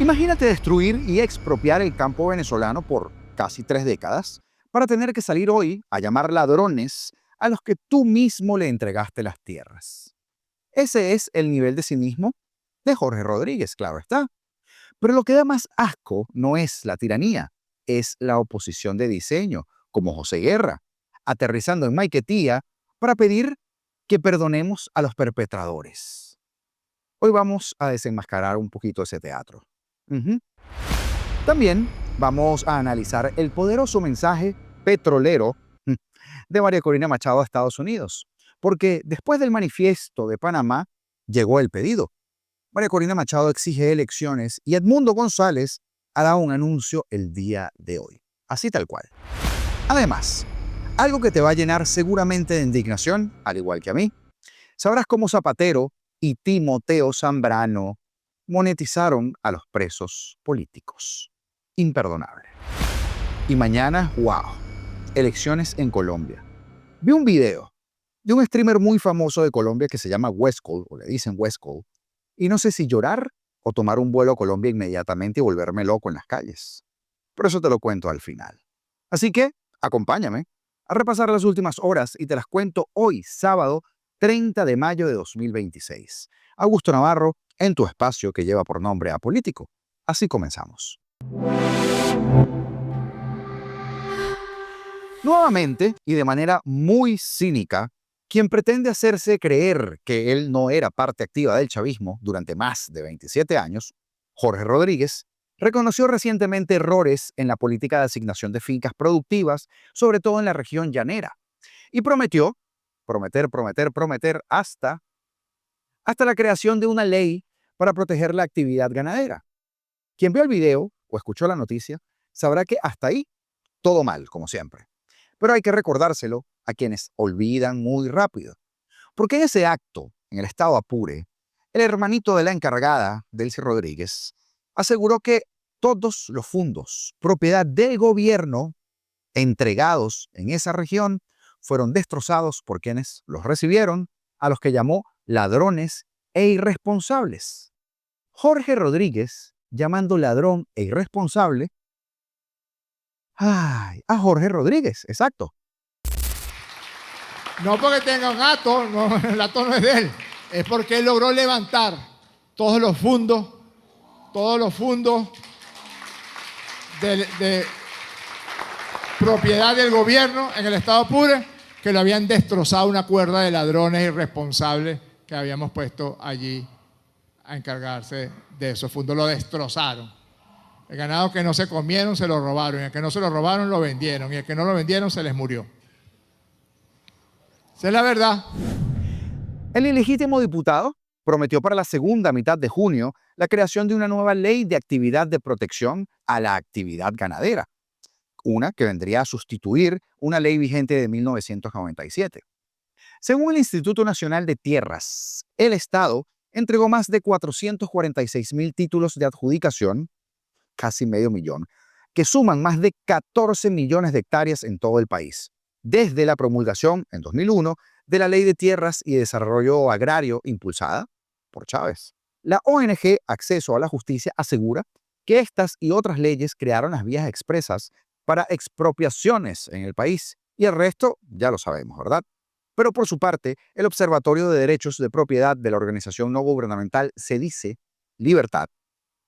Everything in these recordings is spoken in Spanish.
Imagínate destruir y expropiar el campo venezolano por casi 3 décadas para tener que salir hoy a llamar ladrones a los que tú mismo le entregaste las tierras. Ese es el nivel de cinismo de Jorge Rodríguez, claro está. Pero lo que da más asco no es la tiranía, es la oposición de diseño, como José Guerra, aterrizando en Maiquetía para pedir que perdonemos a los perpetradores. Hoy vamos a desenmascarar un poquito ese teatro. Ujú. También vamos a analizar el poderoso mensaje petrolero de María Corina Machado a Estados Unidos, porque después del manifiesto de Panamá llegó el pedido. María Corina Machado exige elecciones y Edmundo González ha dado un anuncio el día de hoy, así tal cual. Además, algo que te va a llenar seguramente de indignación, al igual que a mí, sabrás cómo Zapatero y Timoteo Zambrano monetizaron a los presos políticos. Imperdonable. Y mañana, wow, elecciones en Colombia. Vi un video de un streamer muy famoso de Colombia que se llama Westcol, o le dicen Westcol, y no sé si llorar o tomar un vuelo a Colombia inmediatamente y volverme loco en las calles. Pero eso te lo cuento al final. Así que, acompáñame a repasar las últimas horas y te las cuento hoy, sábado 30 de mayo de 2026. Augusto Navarro, en tu espacio que lleva por nombre Apolítico. Así comenzamos. Nuevamente, y de manera muy cínica, quien pretende hacerse creer que él no era parte activa del chavismo durante más de 27 años, Jorge Rodríguez, reconoció recientemente errores en la política de asignación de fincas productivas, sobre todo en la región llanera, y prometió, prometer, hasta la creación de una ley para proteger la actividad ganadera. Quien vio el video o escuchó la noticia sabrá que hasta ahí todo mal, como siempre. Pero hay que recordárselo a quienes olvidan muy rápido. Porque en ese acto, en el estado Apure, el hermanito de la encargada, Delcy Rodríguez, aseguró que todos los fondos, propiedad del gobierno, entregados en esa región, fueron destrozados por quienes los recibieron, a los que llamó ladrones e irresponsables. Jorge Rodríguez, llamando ladrón e irresponsable, a Jorge Rodríguez, exacto. No porque tenga un gato, no, el gato no es de él. Es porque él logró levantar todos los fondos de propiedad del gobierno en el estado Apure, que lo habían destrozado una cuerda de ladrones irresponsables que habíamos puesto allí a encargarse de esos fondos. Lo destrozaron. El ganado que no se comieron se lo robaron, y el que no se lo robaron lo vendieron, y el que no lo vendieron se les murió. Esa es la verdad. El ilegítimo diputado prometió para la segunda mitad de junio la creación de una nueva ley de actividad de protección a la actividad ganadera, una que vendría a sustituir una ley vigente de 1997. Según el Instituto Nacional de Tierras, el Estado entregó más de 446,000 títulos de adjudicación, casi medio millón, que suman más de 14 millones de hectáreas en todo el país, desde la promulgación en 2001 de la Ley de Tierras y Desarrollo Agrario impulsada por Chávez. La ONG Acceso a la Justicia asegura que estas y otras leyes crearon las vías expresas para expropiaciones en el país, y el resto ya lo sabemos, ¿verdad? Pero por su parte, el Observatorio de Derechos de Propiedad de la organización no gubernamental Sedice Libertad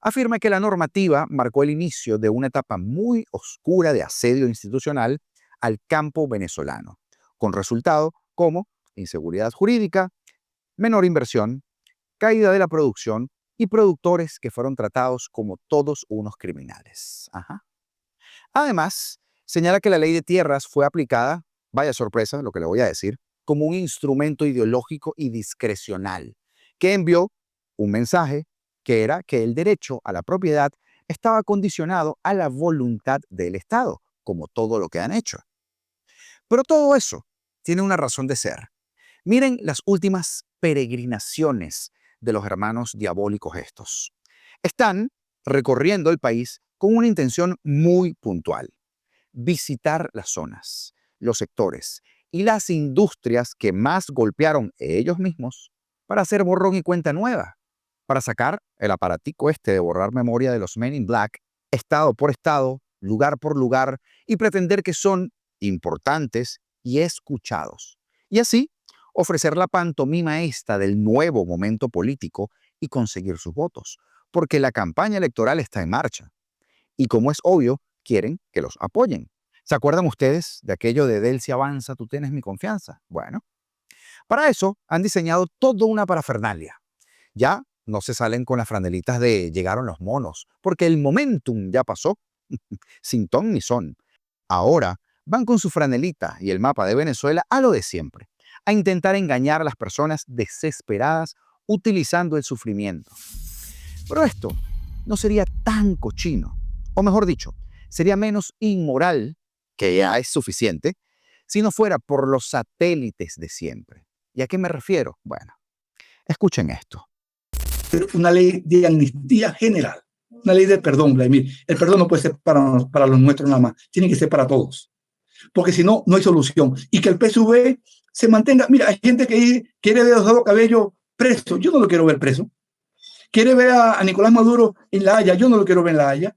afirma que la normativa marcó el inicio de una etapa muy oscura de asedio institucional al campo venezolano, con resultados como inseguridad jurídica, menor inversión, caída de la producción y productores que fueron tratados como todos unos criminales. Ajá. Además, señala que la ley de tierras fue aplicada, vaya sorpresa lo que le voy a decir, como un instrumento ideológico y discrecional, que envió un mensaje que era que el derecho a la propiedad estaba condicionado a la voluntad del Estado, como todo lo que han hecho. Pero todo eso tiene una razón de ser. Miren las últimas peregrinaciones de los hermanos diabólicos estos. Están recorriendo el país con una intención muy puntual: visitar las zonas, los sectores y las industrias que más golpearon ellos mismos para hacer borrón y cuenta nueva. para sacar el aparatico este de borrar memoria de los Men in Black, estado por estado, lugar por lugar, y pretender que son importantes y escuchados. Y así, ofrecer la pantomima esta del nuevo momento político y conseguir sus votos, porque la campaña electoral está en marcha. Y como es obvio, quieren que los apoyen. ¿Se acuerdan ustedes de aquello de Del si avanza, tú tienes mi confianza? Bueno, para eso han diseñado toda una parafernalia. Ya no se salen con las franelitas de llegaron los monos, porque el momentum ya pasó, sin ton ni son. Ahora van con su franelita y el mapa de Venezuela a lo de siempre, a intentar engañar a las personas desesperadas utilizando el sufrimiento. Pero esto no sería tan cochino, o mejor dicho, sería menos inmoral, que ya es suficiente, si no fuera por los satélites de siempre. ¿Y a qué me refiero? Bueno, escuchen esto. Una ley de amnistía general, una ley de perdón, Vladimir. El perdón no puede ser para los nuestros nada más, tiene que ser para todos, porque si no, no hay solución. Y que el PSV se mantenga. Mira, hay gente que quiere ver a Diosdado Cabello preso, yo no lo quiero ver preso. Quiere ver a Nicolás Maduro en La Haya, yo no lo quiero ver en La Haya.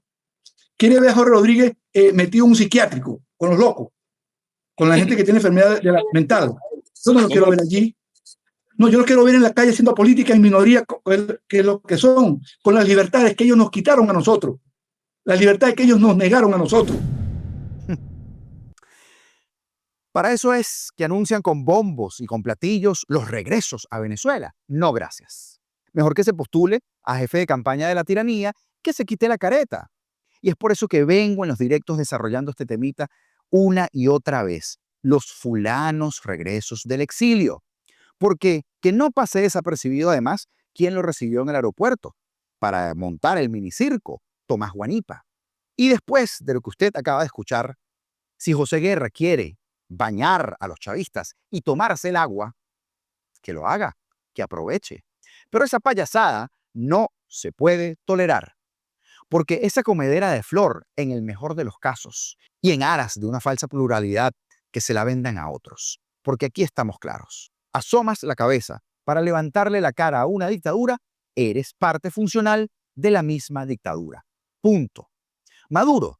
Quiere ver a Jorge Rodríguez metido en un psiquiátrico, con los locos, con la gente que tiene enfermedad mental. Yo no lo quiero ver allí. No, yo lo quiero ver en la calle haciendo política en minoría, que es lo que son, con las libertades que ellos nos quitaron a nosotros, las libertades que ellos nos negaron a nosotros. Para eso es que anuncian con bombos y con platillos los regresos a Venezuela. No, gracias. Mejor que se postule a jefe de campaña de la tiranía, que se quite la careta. Y es por eso que vengo en los directos desarrollando este temita una y otra vez. Los fulanos regresos del exilio. Porque que no pase desapercibido además quién lo recibió en el aeropuerto para montar el minicirco, Tomás Guanipa. Y después de lo que usted acaba de escuchar, si José Guerra quiere bañar a los chavistas y tomarse el agua, que lo haga, que aproveche. Pero esa payasada no se puede tolerar, porque esa comedera de flor, en el mejor de los casos, y en aras de una falsa pluralidad, que se la vendan a otros. Porque aquí estamos claros. Asomas la cabeza para levantarle la cara a una dictadura, eres parte funcional de la misma dictadura. Punto. Maduro,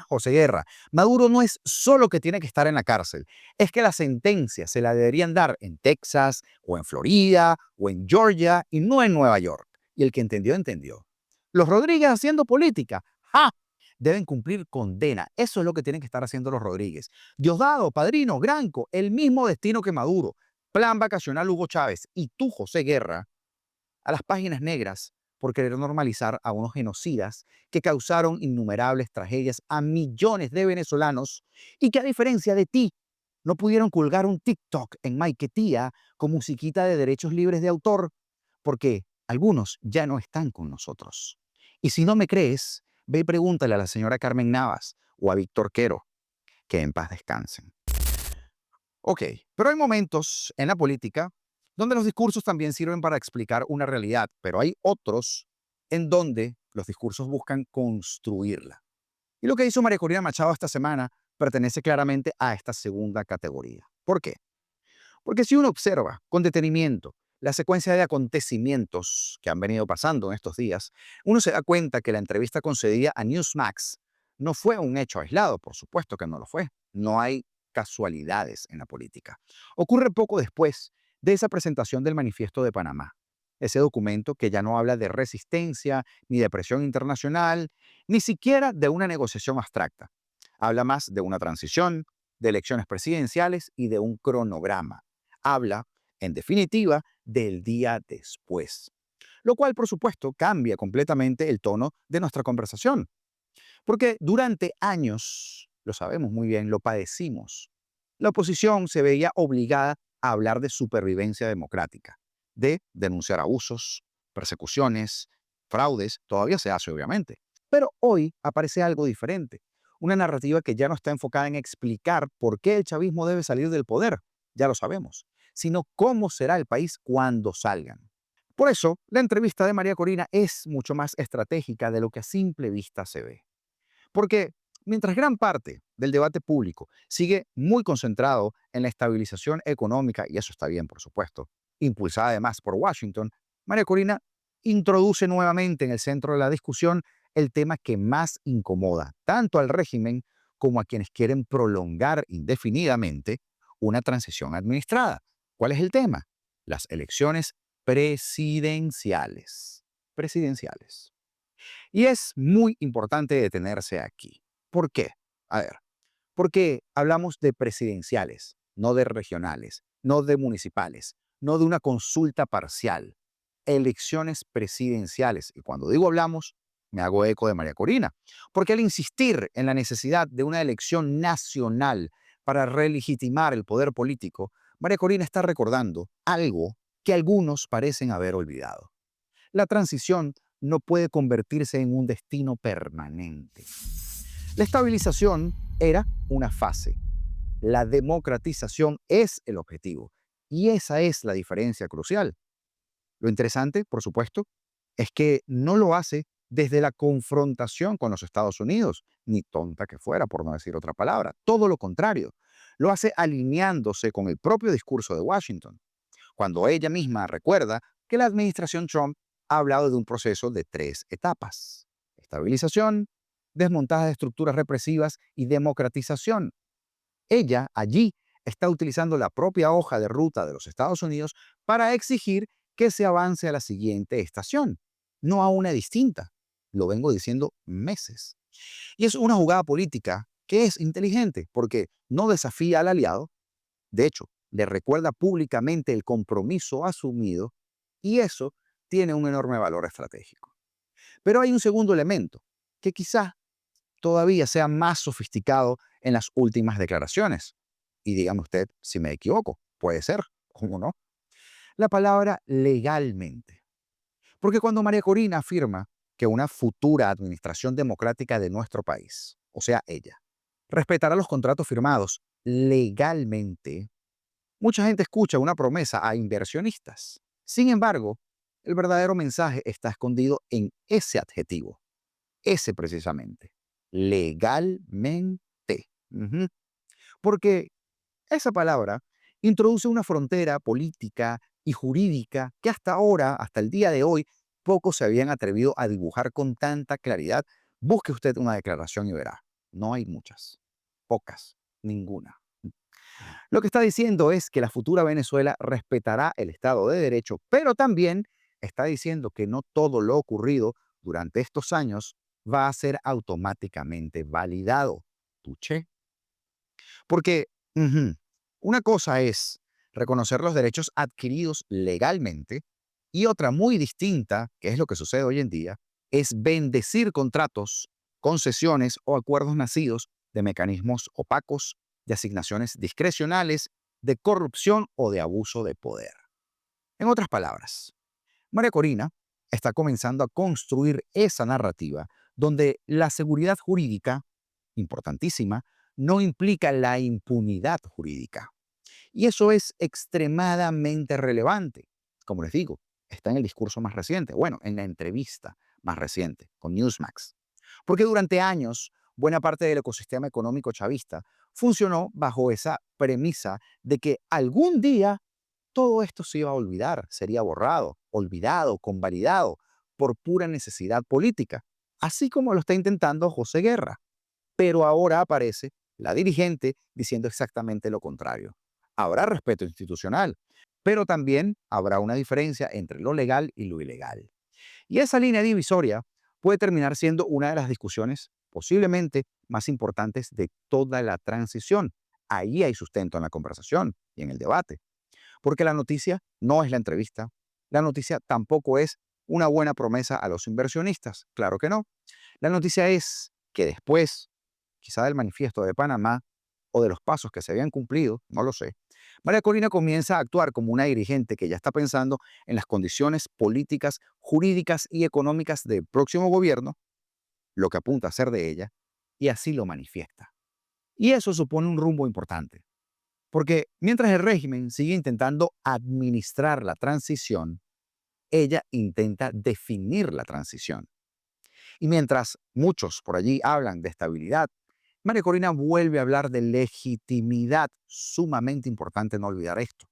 José Guerra, Maduro no es solo que tiene que estar en la cárcel, es que la sentencia se la deberían dar en Texas, o en Florida, o en Georgia, y no en Nueva York. Y el que entendió, entendió. Los Rodríguez haciendo política, deben cumplir condena. Eso es lo que tienen que estar haciendo los Rodríguez. Diosdado, Padrino, Granco, el mismo destino que Maduro. Plan vacacional Hugo Chávez y tú, José Guerra, a las páginas negras por querer normalizar a unos genocidas que causaron innumerables tragedias a millones de venezolanos y que a diferencia de ti, no pudieron colgar un TikTok en Maiquetía con musiquita de derechos libres de autor, porque algunos ya no están con nosotros. Y si no me crees, ve y pregúntale a la señora Carmen Navas o a Víctor Quero, que en paz descansen. Ok, pero hay momentos en la política donde los discursos también sirven para explicar una realidad, pero hay otros en donde los discursos buscan construirla. Y lo que hizo María Corina Machado esta semana pertenece claramente a esta segunda categoría. ¿Por qué? Porque si uno observa con detenimiento la secuencia de acontecimientos que han venido pasando en estos días, uno se da cuenta que la entrevista concedida a Newsmax no fue un hecho aislado, por supuesto que no lo fue. No hay casualidades en la política. Ocurre poco después de esa presentación del Manifiesto de Panamá, ese documento que ya no habla de resistencia, ni de presión internacional, ni siquiera de una negociación abstracta. Habla más de una transición, de elecciones presidenciales y de un cronograma. Habla, en definitiva, del día después. Lo cual, por supuesto, cambia completamente el tono de nuestra conversación. Porque durante años, lo sabemos muy bien, lo padecimos. La oposición se veía obligada a hablar de supervivencia democrática, de denunciar abusos, persecuciones, fraudes, todavía se hace obviamente. Pero hoy aparece algo diferente, una narrativa que ya no está enfocada en explicar por qué el chavismo debe salir del poder, ya lo sabemos, sino cómo será el país cuando salgan. Por eso, la entrevista de María Corina es mucho más estratégica de lo que a simple vista se ve. Porque mientras gran parte del debate público sigue muy concentrado en la estabilización económica, y eso está bien, por supuesto, impulsada además por Washington, María Corina introduce nuevamente en el centro de la discusión el tema que más incomoda tanto al régimen como a quienes quieren prolongar indefinidamente una transición administrada. ¿Cuál es el tema? Las elecciones presidenciales. Presidenciales. Y es muy importante detenerse aquí. ¿Por qué? A ver, porque hablamos de presidenciales, no de regionales, no de municipales, no de una consulta parcial. Elecciones presidenciales. Y cuando digo hablamos, me hago eco de María Corina, porque al insistir en la necesidad de una elección nacional para relegitimar el poder político, María Corina está recordando algo que algunos parecen haber olvidado. La transición no puede convertirse en un destino permanente. La estabilización era una fase. La democratización es el objetivo. Y esa es la diferencia crucial. Lo interesante, por supuesto, es que no lo hace desde la confrontación con los Estados Unidos, ni tonta que fuera, por no decir otra palabra. Todo lo contrario. Lo hace alineándose con el propio discurso de Washington, cuando ella misma recuerda que la administración Trump ha hablado de un proceso de 3 etapas: estabilización, desmontaje de estructuras represivas y democratización. Ella allí está utilizando la propia hoja de ruta de los Estados Unidos para exigir que se avance a la siguiente estación, no a una distinta. Lo vengo diciendo meses. Y es una jugada política que es inteligente porque no desafía al aliado. De hecho, le recuerda públicamente el compromiso asumido, y eso tiene un enorme valor estratégico. Pero hay un segundo elemento que quizás todavía sea más sofisticado en las últimas declaraciones. Y dígame usted si me equivoco. Puede ser, ¿cómo no? La palabra legalmente. Porque cuando María Corina afirma que una futura administración democrática de nuestro país, o sea, ella, respetará los contratos firmados legalmente, mucha gente escucha una promesa a inversionistas. Sin embargo, el verdadero mensaje está escondido en ese adjetivo, ese precisamente, legalmente. Ujú. Porque esa palabra introduce una frontera política y jurídica que hasta ahora, hasta el día de hoy, pocos se habían atrevido a dibujar con tanta claridad. Busque usted una declaración y verá. No hay muchas, pocas, ninguna. Lo que está diciendo es que la futura Venezuela respetará el Estado de Derecho, pero también está diciendo que no todo lo ocurrido durante estos años va a ser automáticamente validado. Tuché. Porque una cosa es reconocer los derechos adquiridos legalmente y otra muy distinta, que es lo que sucede hoy en día, es bendecir contratos, concesiones o acuerdos nacidos de mecanismos opacos, de asignaciones discrecionales, de corrupción o de abuso de poder. En otras palabras, María Corina está comenzando a construir esa narrativa donde la seguridad jurídica, importantísima, no implica la impunidad jurídica. Y eso es extremadamente relevante. Como les digo, está en el discurso más reciente, bueno, en la entrevista más reciente con Newsmax. Porque durante años, buena parte del ecosistema económico chavista funcionó bajo esa premisa de que algún día todo esto se iba a olvidar, sería borrado, olvidado, convalidado por pura necesidad política, así como lo está intentando José Guerra. Pero ahora aparece la dirigente diciendo exactamente lo contrario. Habrá respeto institucional, pero también habrá una diferencia entre lo legal y lo ilegal. Y esa línea divisoria puede terminar siendo una de las discusiones posiblemente más importantes de toda la transición. Ahí hay sustento en la conversación y en el debate. Porque la noticia no es la entrevista, la noticia tampoco es una buena promesa a los inversionistas, claro que no. La noticia es que después, quizá del manifiesto de Panamá o de los pasos que se habían cumplido, no lo sé, María Corina comienza a actuar como una dirigente que ya está pensando en las condiciones políticas, jurídicas y económicas del próximo gobierno, lo que apunta a ser de ella, y así lo manifiesta. Y eso supone un rumbo importante. Porque mientras el régimen sigue intentando administrar la transición, ella intenta definir la transición. Y mientras muchos por allí hablan de estabilidad, María Corina vuelve a hablar de legitimidad, sumamente importante no olvidar esto.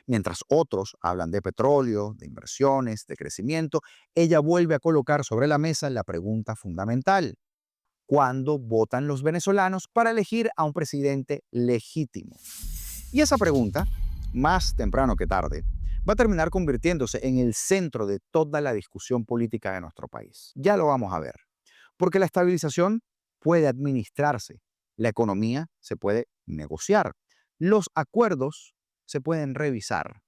Mientras otros hablan de petróleo, de inversiones, de crecimiento, ella vuelve a colocar sobre la mesa la pregunta fundamental: ¿cuándo votan los venezolanos para elegir a un presidente legítimo? Y esa pregunta, más temprano que tarde, va a terminar convirtiéndose en el centro de toda la discusión política de nuestro país. Ya lo vamos a ver. Porque la estabilización puede administrarse, la economía se puede negociar, los acuerdos se pueden revisar.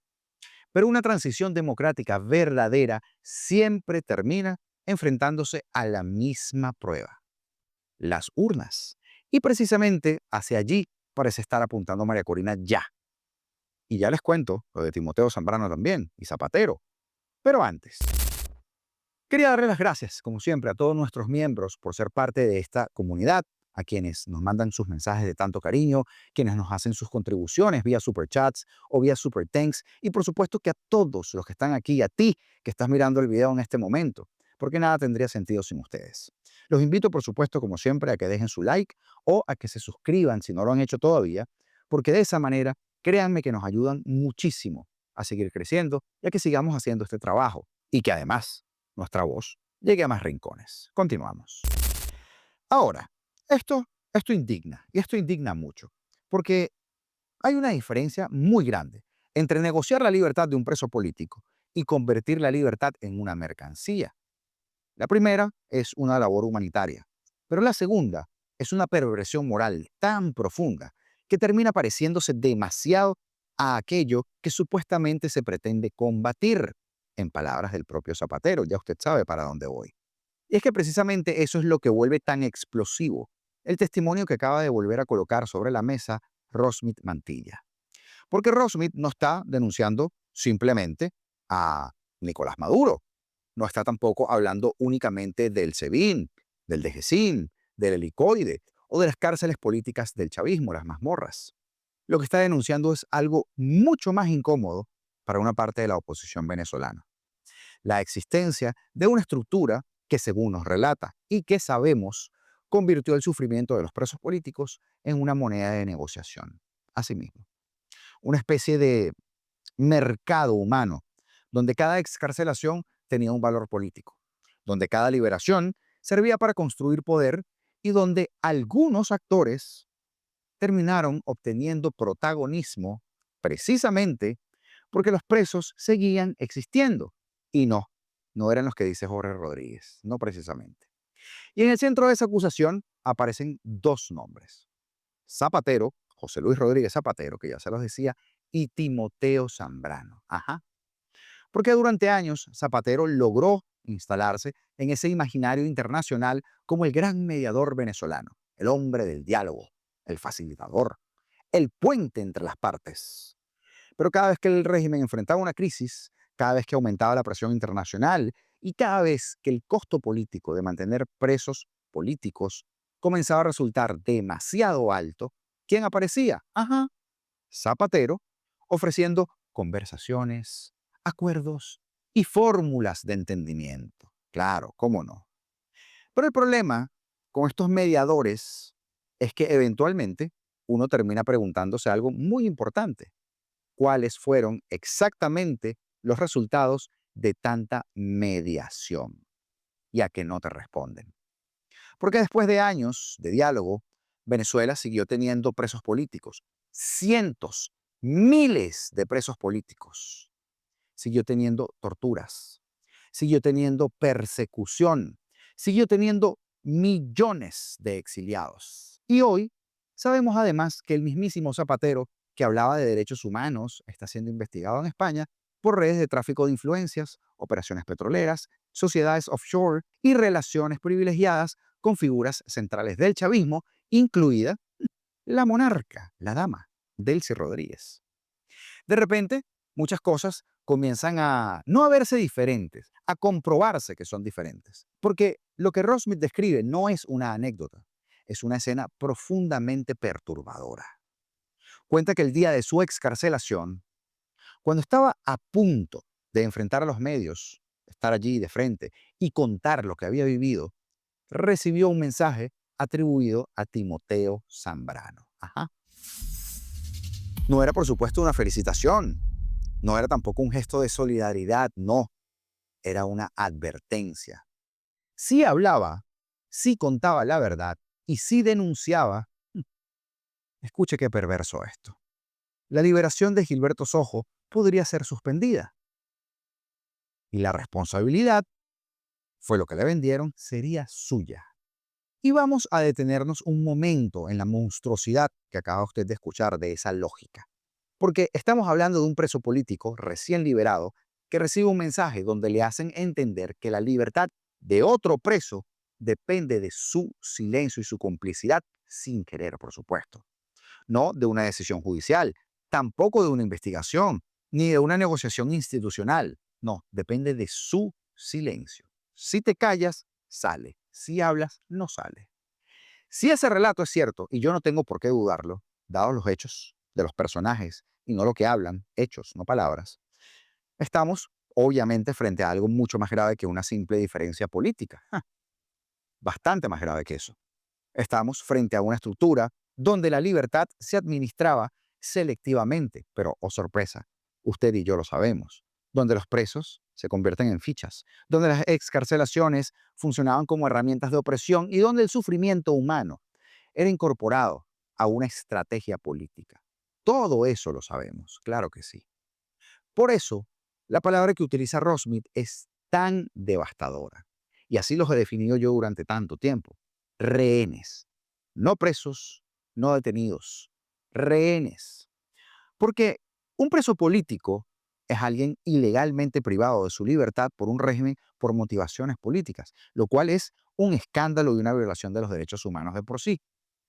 Pero una transición democrática verdadera siempre termina enfrentándose a la misma prueba: las urnas. Y precisamente hacia allí parece estar apuntando María Corina ya. Y ya les cuento lo de Timoteo Zambrano también, y Zapatero. Pero antes, quería darle las gracias, como siempre, a todos nuestros miembros por ser parte de esta comunidad, a quienes nos mandan sus mensajes de tanto cariño, quienes nos hacen sus contribuciones vía superchats o vía super thanks, y por supuesto que a todos los que están aquí, a ti que estás mirando el video en este momento, porque nada tendría sentido sin ustedes. Los invito, por supuesto, como siempre, a que dejen su like o a que se suscriban si no lo han hecho todavía, porque de esa manera, créanme que nos ayudan muchísimo a seguir creciendo y a que sigamos haciendo este trabajo, y que además nuestra voz llegue a más rincones. Continuamos. Ahora, esto indigna, y esto indigna mucho, porque hay una diferencia muy grande entre negociar la libertad de un preso político y convertir la libertad en una mercancía. La primera es una labor humanitaria, pero la segunda es una perversión moral tan profunda que termina pareciéndose demasiado a aquello que supuestamente se pretende combatir, en palabras del propio Zapatero. Ya usted sabe para dónde voy. Y es que precisamente eso es lo que vuelve tan explosivo el testimonio que acaba de volver a colocar sobre la mesa Rosmith Mantilla. Porque Rosmith no está denunciando simplemente a Nicolás Maduro, no está tampoco hablando únicamente del SEBIN, del DGCIN, del helicoide o de las cárceles políticas del chavismo, las mazmorras. Lo que está denunciando es algo mucho más incómodo para una parte de la oposición venezolana: la existencia de una estructura que, según nos relata y que sabemos, convirtió el sufrimiento de los presos políticos en una moneda de negociación. Asimismo, una especie de mercado humano, donde cada excarcelación tenía un valor político, donde cada liberación servía para construir poder y donde algunos actores terminaron obteniendo protagonismo precisamente porque los presos seguían existiendo. Y no eran los que dice Jorge Rodríguez, no precisamente. Y en el centro de esa acusación aparecen dos nombres: Zapatero, José Luis Rodríguez Zapatero, que ya se los decía, y Timoteo Zambrano. Ajá. Porque durante años Zapatero logró instalarse en ese imaginario internacional como el gran mediador venezolano, el hombre del diálogo, el facilitador, el puente entre las partes. Pero cada vez que el régimen enfrentaba una crisis, cada vez que aumentaba la presión internacional y cada vez que el costo político de mantener presos políticos comenzaba a resultar demasiado alto, ¿quién aparecía? Ajá, Zapatero, ofreciendo conversaciones, acuerdos y fórmulas de entendimiento. Claro, cómo no. Pero el problema con estos mediadores es que eventualmente uno termina preguntándose algo muy importante: ¿cuáles fueron exactamente los resultados de tanta mediación? Y a que no te responden. Porque después de años de diálogo, Venezuela siguió teniendo presos políticos, cientos, miles de presos políticos. Siguió teniendo torturas, siguió teniendo persecución, siguió teniendo millones de exiliados. Y hoy sabemos además que el mismísimo Zapatero, que hablaba de derechos humanos, está siendo investigado en España por redes de tráfico de influencias, operaciones petroleras, sociedades offshore y relaciones privilegiadas con figuras centrales del chavismo, incluida la monarca, la dama, Delcy Rodríguez. De repente, muchas cosas comienzan a no a verse diferentes, a comprobarse que son diferentes. Porque lo que Rosmith describe no es una anécdota, es una escena profundamente perturbadora. Cuenta que el día de su excarcelación, cuando estaba a punto de enfrentar a los medios, estar allí de frente y contar lo que había vivido, recibió un mensaje atribuido a Timoteo Zambrano. Ajá. No era, por supuesto, una felicitación. No era tampoco un gesto de solidaridad, no, era una advertencia. Sí hablaba, sí contaba la verdad y sí denunciaba. Escuche qué perverso esto. La liberación de Gilberto Sojo podría ser suspendida y la responsabilidad, fue lo que le vendieron, sería suya. Y vamos a detenernos un momento en la monstruosidad que acaba usted de escuchar de esa lógica. Porque estamos hablando de un preso político recién liberado que recibe un mensaje donde le hacen entender que la libertad de otro preso depende de su silencio y su complicidad, sin querer, por supuesto. No de una decisión judicial, tampoco de una investigación, ni de una negociación institucional. No, depende de su silencio. Si te callas, sale. Si hablas, no sale. Si ese relato es cierto, y yo no tengo por qué dudarlo, dados los hechos de los personajes y no lo que hablan, hechos, no palabras, estamos obviamente frente a algo mucho más grave que una simple diferencia política. Bastante más grave que eso. Estamos frente a una estructura donde la libertad se administraba selectivamente, pero, oh sorpresa, usted y yo lo sabemos, donde los presos se convierten en fichas, donde las excarcelaciones funcionaban como herramientas de opresión y donde el sufrimiento humano era incorporado a una estrategia política. Todo eso lo sabemos, claro que sí. Por eso, la palabra que utiliza Rossmith es tan devastadora. Y así los he definido yo durante tanto tiempo. Rehenes. No presos, no detenidos. Rehenes. Porque un preso político es alguien ilegalmente privado de su libertad por un régimen por motivaciones políticas, lo cual es un escándalo y una violación de los derechos humanos de por sí.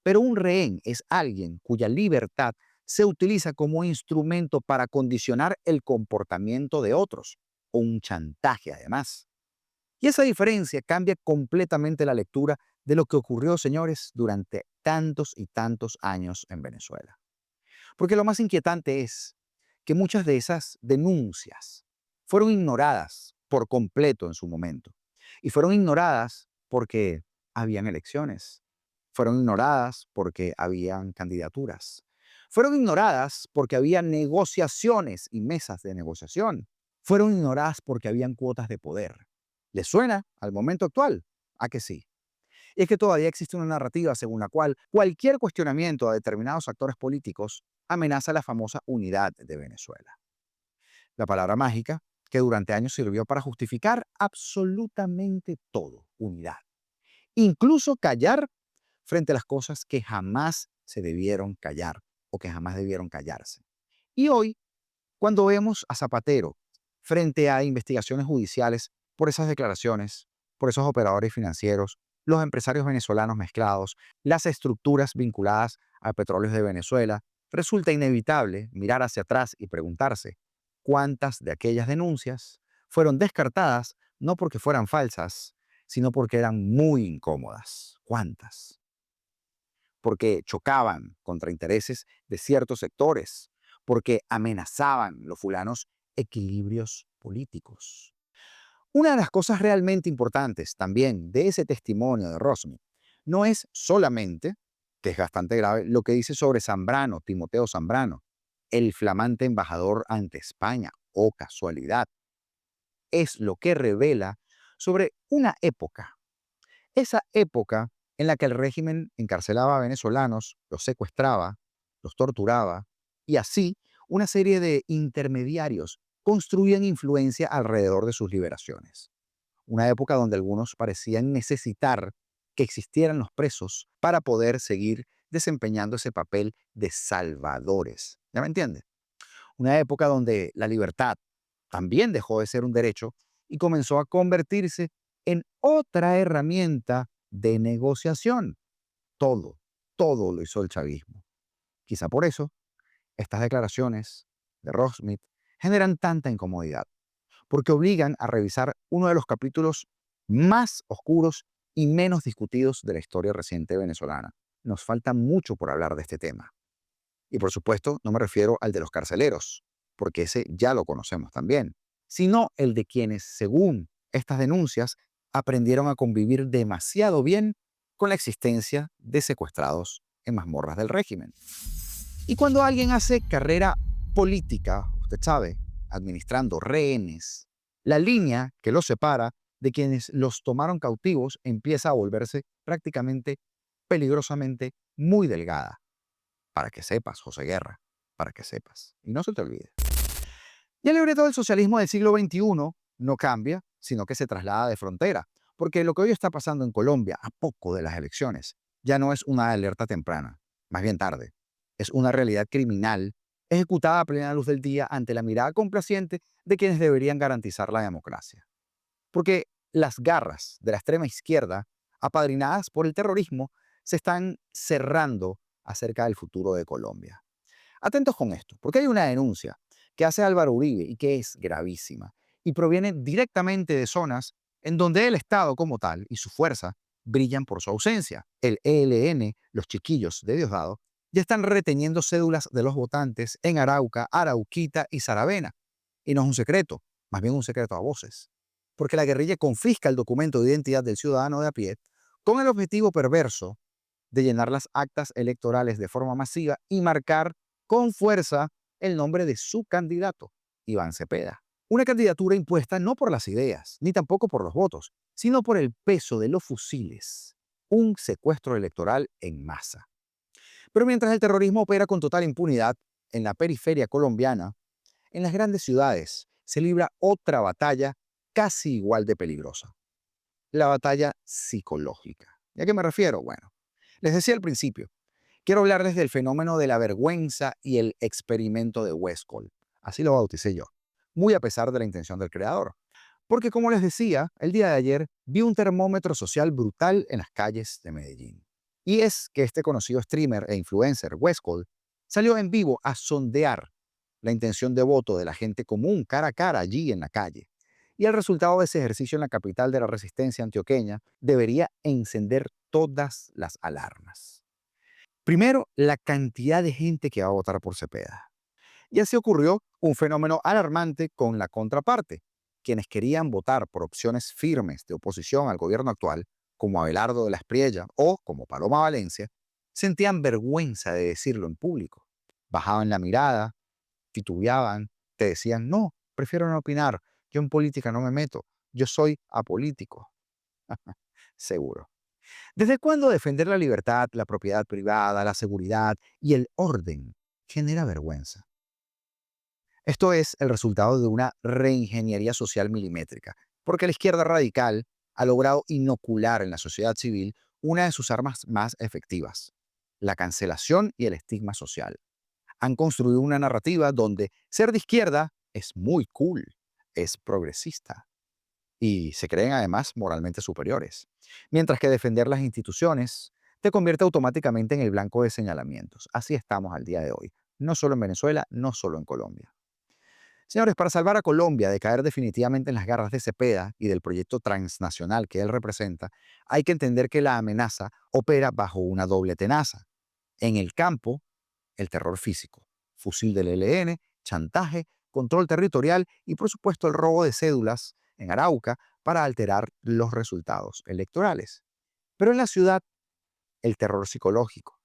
Pero un rehén es alguien cuya libertad se utiliza como instrumento para condicionar el comportamiento de otros, o un chantaje además. Y esa diferencia cambia completamente la lectura de lo que ocurrió, señores, durante tantos y tantos años en Venezuela. Porque lo más inquietante es que muchas de esas denuncias fueron ignoradas por completo en su momento. Y fueron ignoradas porque habían elecciones. Fueron ignoradas porque habían candidaturas. Fueron ignoradas porque había negociaciones y mesas de negociación. Fueron ignoradas porque habían cuotas de poder. ¿Les suena al momento actual? ¿A que sí? Y es que todavía existe una narrativa según la cual cualquier cuestionamiento a determinados actores políticos amenaza la famosa unidad de Venezuela. La palabra mágica que durante años sirvió para justificar absolutamente todo, unidad. Incluso callar frente a las cosas que jamás se debieron callar o que jamás debieron callarse. Y hoy, cuando vemos a Zapatero frente a investigaciones judiciales por esas declaraciones, por esos operadores financieros, los empresarios venezolanos mezclados, las estructuras vinculadas a petróleos de Venezuela, resulta inevitable mirar hacia atrás y preguntarse cuántas de aquellas denuncias fueron descartadas no porque fueran falsas, sino porque eran muy incómodas. ¿Cuántas? Porque chocaban contra intereses de ciertos sectores, porque amenazaban los fulanos equilibrios políticos. Una de las cosas realmente importantes también de ese testimonio de Rossmith no es solamente, que es bastante grave, lo que dice sobre Zambrano, Timoteo Zambrano, el flamante embajador ante España, o casualidad. Es lo que revela sobre una época, esa época en la que el régimen encarcelaba a venezolanos, los secuestraba, los torturaba, y así una serie de intermediarios construían influencia alrededor de sus liberaciones. Una época donde algunos parecían necesitar que existieran los presos para poder seguir desempeñando ese papel de salvadores. ¿Ya me entiende? Una época donde la libertad también dejó de ser un derecho y comenzó a convertirse en otra herramienta de negociación. Todo, todo lo hizo el chavismo. Quizá por eso estas declaraciones de Rossmith generan tanta incomodidad, porque obligan a revisar uno de los capítulos más oscuros y menos discutidos de la historia reciente venezolana. Nos falta mucho por hablar de este tema. Y por supuesto, no me refiero al de los carceleros, porque ese ya lo conocemos también, sino el de quienes, según estas denuncias, aprendieron a convivir demasiado bien con la existencia de secuestrados en mazmorras del régimen. Y cuando alguien hace carrera política, usted sabe, administrando rehenes, la línea que los separa de quienes los tomaron cautivos empieza a volverse prácticamente peligrosamente muy delgada. Para que sepas, José Guerra, para que sepas. Y no se te olvide. Y el libreto del socialismo del siglo XXI no cambia, sino que se traslada de frontera, porque lo que hoy está pasando en Colombia, a poco de las elecciones, ya no es una alerta temprana, más bien tarde. Es una realidad criminal ejecutada a plena luz del día ante la mirada complaciente de quienes deberían garantizar la democracia. Porque las garras de la extrema izquierda, apadrinadas por el terrorismo, se están cerrando acerca del futuro de Colombia. Atentos con esto, porque hay una denuncia que hace Álvaro Uribe y que es gravísima y proviene directamente de zonas en donde el Estado como tal y su fuerza brillan por su ausencia. El ELN, los chiquillos de Diosdado, ya están reteniendo cédulas de los votantes en Arauca, Arauquita y Saravena. Y no es un secreto, más bien un secreto a voces. Porque la guerrilla confisca el documento de identidad del ciudadano de a pie con el objetivo perverso de llenar las actas electorales de forma masiva y marcar con fuerza el nombre de su candidato, Iván Cepeda. Una candidatura impuesta no por las ideas, ni tampoco por los votos, sino por el peso de los fusiles. Un secuestro electoral en masa. Pero mientras el terrorismo opera con total impunidad en la periferia colombiana, en las grandes ciudades se libra otra batalla casi igual de peligrosa. La batalla psicológica. ¿Y a qué me refiero? Bueno, les decía al principio, quiero hablarles del fenómeno de la vergüenza y el experimento de Westcott. Así lo bauticé yo, muy a pesar de la intención del creador. Porque como les decía, el día de ayer vi un termómetro social brutal en las calles de Medellín. Y es que este conocido streamer e influencer, Westcott, salió en vivo a sondear la intención de voto de la gente común cara a cara allí en la calle. Y el resultado de ese ejercicio en la capital de la resistencia antioqueña debería encender todas las alarmas. Primero, la cantidad de gente que va a votar por Cepeda. Y así ocurrió un fenómeno alarmante con la contraparte. Quienes querían votar por opciones firmes de oposición al gobierno actual, como Abelardo de la Espriella o como Paloma Valencia, sentían vergüenza de decirlo en público. Bajaban la mirada, titubeaban, te decían, no, prefiero no opinar, yo en política no me meto, yo soy apolítico. Seguro. ¿Desde cuándo defender la libertad, la propiedad privada, la seguridad y el orden genera vergüenza? Esto es el resultado de una reingeniería social milimétrica, porque la izquierda radical ha logrado inocular en la sociedad civil una de sus armas más efectivas, la cancelación y el estigma social. Han construido una narrativa donde ser de izquierda es muy cool, es progresista y se creen además moralmente superiores, mientras que defender las instituciones te convierte automáticamente en el blanco de señalamientos. Así estamos al día de hoy, no solo en Venezuela, no solo en Colombia. Señores, para salvar a Colombia de caer definitivamente en las garras de Cepeda y del proyecto transnacional que él representa, hay que entender que la amenaza opera bajo una doble tenaza. En el campo, el terror físico, fusil del ELN, chantaje, control territorial y por supuesto el robo de cédulas en Arauca para alterar los resultados electorales. Pero en la ciudad, el terror psicológico,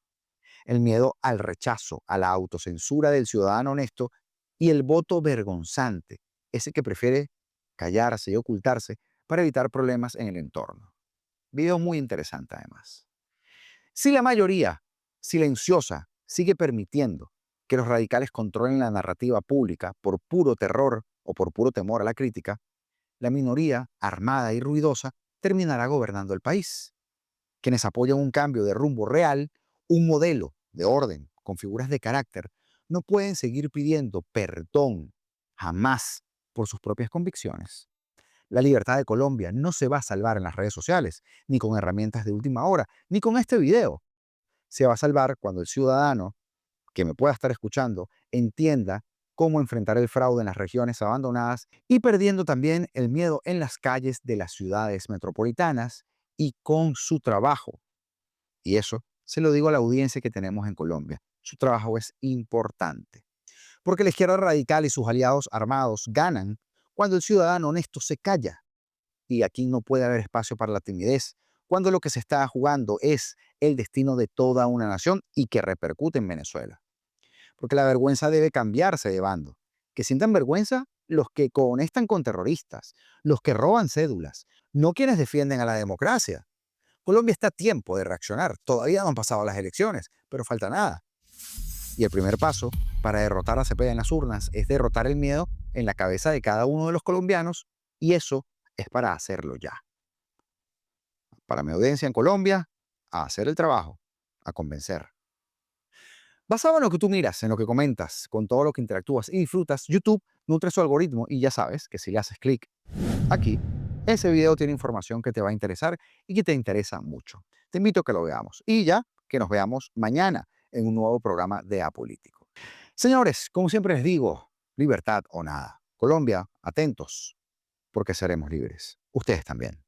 el miedo al rechazo, a la autocensura del ciudadano honesto y el voto vergonzante, ese que prefiere callarse y ocultarse para evitar problemas en el entorno. Video muy interesante además. Si la mayoría, silenciosa, sigue permitiendo que los radicales controlen la narrativa pública por puro terror o por puro temor a la crítica, la minoría, armada y ruidosa, terminará gobernando el país. Quienes apoyan un cambio de rumbo real, un modelo de orden con figuras de carácter, no pueden seguir pidiendo perdón jamás por sus propias convicciones. La libertad de Colombia no se va a salvar en las redes sociales, ni con herramientas de última hora, ni con este video. Se va a salvar cuando el ciudadano que me pueda estar escuchando entienda cómo enfrentar el fraude en las regiones abandonadas y perdiendo también el miedo en las calles de las ciudades metropolitanas y con su trabajo. Y eso se lo digo a la audiencia que tenemos en Colombia. Su trabajo es importante. Porque la izquierda radical y sus aliados armados ganan cuando el ciudadano honesto se calla. Y aquí no puede haber espacio para la timidez, cuando lo que se está jugando es el destino de toda una nación y que repercute en Venezuela. Porque la vergüenza debe cambiarse de bando. Que sientan vergüenza los que conectan con terroristas, los que roban cédulas, no quienes defienden a la democracia. Colombia está a tiempo de reaccionar. Todavía no han pasado las elecciones, pero falta nada. Y el primer paso para derrotar a Cepeda en las urnas es derrotar el miedo en la cabeza de cada uno de los colombianos, y eso es para hacerlo ya. Para mi audiencia en Colombia, a hacer el trabajo, a convencer. Basado en lo que tú miras, en lo que comentas, con todo lo que interactúas y disfrutas, YouTube nutre su algoritmo y ya sabes que si le haces clic aquí, ese video tiene información que te va a interesar y que te interesa mucho. Te invito a que lo veamos y ya que nos veamos mañana en un nuevo programa de Apolítico. Señores, como siempre les digo, libertad o nada. Colombia, atentos, porque seremos libres. Ustedes también.